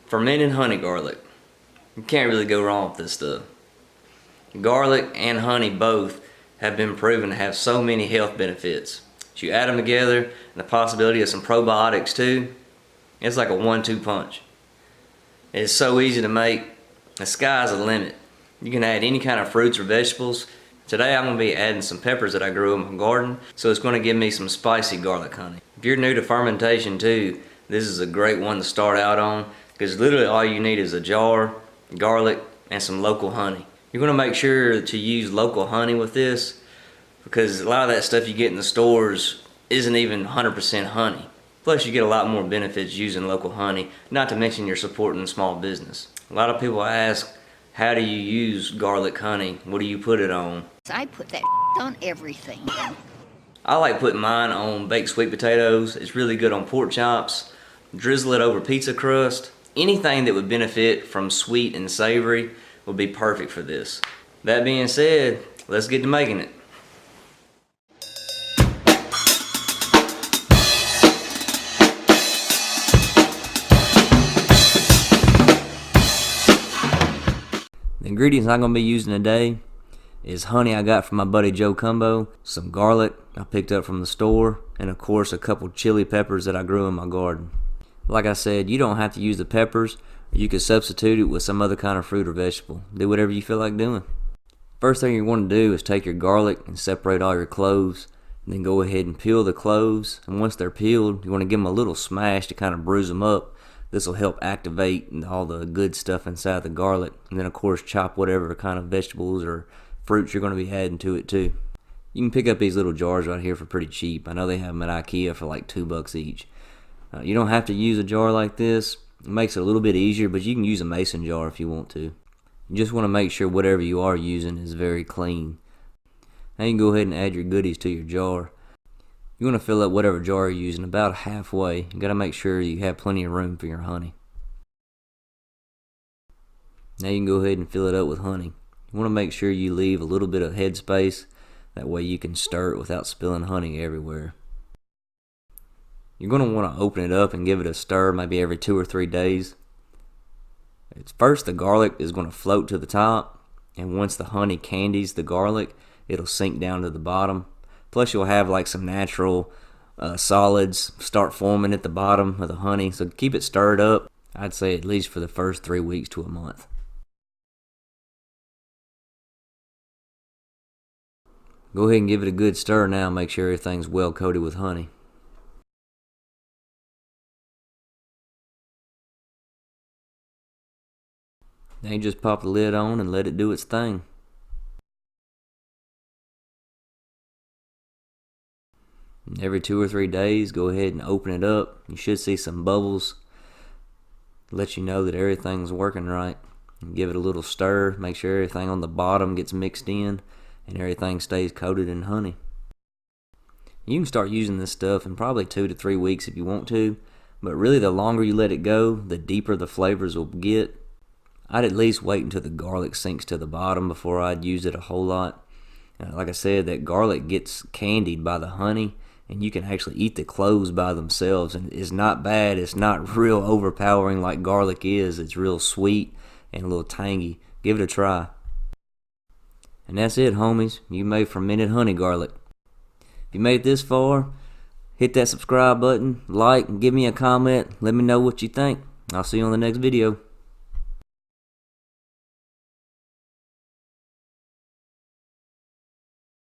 Fermented honey garlic. You can't really go wrong with this stuff. Garlic and honey both have been proven to have so many health benefits. So you add them together and the possibility of some probiotics too, it's like a 1-2 punch. It's so easy to make, the sky's the limit. You can add any kind of fruits or vegetables. Today I'm going to be adding some peppers that I grew in my garden, so it's going to give me some spicy garlic honey. If you're new to fermentation too, this is a great one to start out on, because literally all you need is a jar, garlic, and some local honey. You're going to make sure to use local honey with this, because a lot of that stuff you get in the stores isn't even 100% honey. Plus you get a lot more benefits using local honey, not to mention you're supporting small business. A lot of people ask, how do you use garlic honey? What do you put it on? I put that on everything. I like putting mine on baked sweet potatoes. It's really good on pork chops. Drizzle it over pizza crust. Anything that would benefit from sweet and savory would be perfect for this. That being said, let's get to making it. The ingredients I'm going to be using today is honey I got from my buddy Joe Cumbo, some garlic I picked up from the store, and of course a couple chili peppers that I grew in my garden. Like I said, you don't have to use the peppers. You can substitute it with some other kind of fruit or vegetable. Do whatever you feel like doing. First thing you want to do is take your garlic and separate all your cloves. And then go ahead and peel the cloves. And once they're peeled, you want to give them a little smash to kind of bruise them up. This will help activate all the good stuff inside the garlic. And then of course chop whatever kind of vegetables or fruits you're going to be adding to it too. You can pick up these little jars right here for pretty cheap. I know they have them at IKEA for like $2 each. You don't have to use a jar like this. It makes it a little bit easier, but you can use a mason jar if you want to. You just want to make sure whatever you are using is very clean. Now you can go ahead and add your goodies to your jar. You want to fill up whatever jar you're using about halfway. You got to make sure you have plenty of room for your honey. Now you can go ahead and fill it up with honey. You want to make sure you leave a little bit of head space. That way you can stir it without spilling honey everywhere. You're going to want to open it up and give it a stir maybe every 2 or 3 days. First, the garlic is going to float to the top, and once the honey candies the garlic, it'll sink down to the bottom. Plus, you'll have like some natural solids start forming at the bottom of the honey, so keep it stirred up. I'd say at least for the first 3 weeks to a month. Go ahead and give it a good stir now. Make sure everything's well coated with honey. Now you just pop the lid on and let it do its thing. And every 2 or 3 days, go ahead and open it up. You should see some bubbles. Let you know that everything's working right. And give it a little stir. Make sure everything on the bottom gets mixed in and everything stays coated in honey. You can start using this stuff in probably 2 to 3 weeks if you want to. But really, the longer you let it go, the deeper the flavors will get. I'd at least wait until the garlic sinks to the bottom before I'd use it a whole lot. Like I said, that garlic gets candied by the honey, and you can actually eat the cloves by themselves, and it's not bad. It's not real overpowering like garlic is. It's real sweet and a little tangy. Give it a try. And that's it, homies. You made fermented honey garlic. If you made it this far, hit that subscribe button, like, and give me a comment. Let me know what you think. I'll see you on the next video.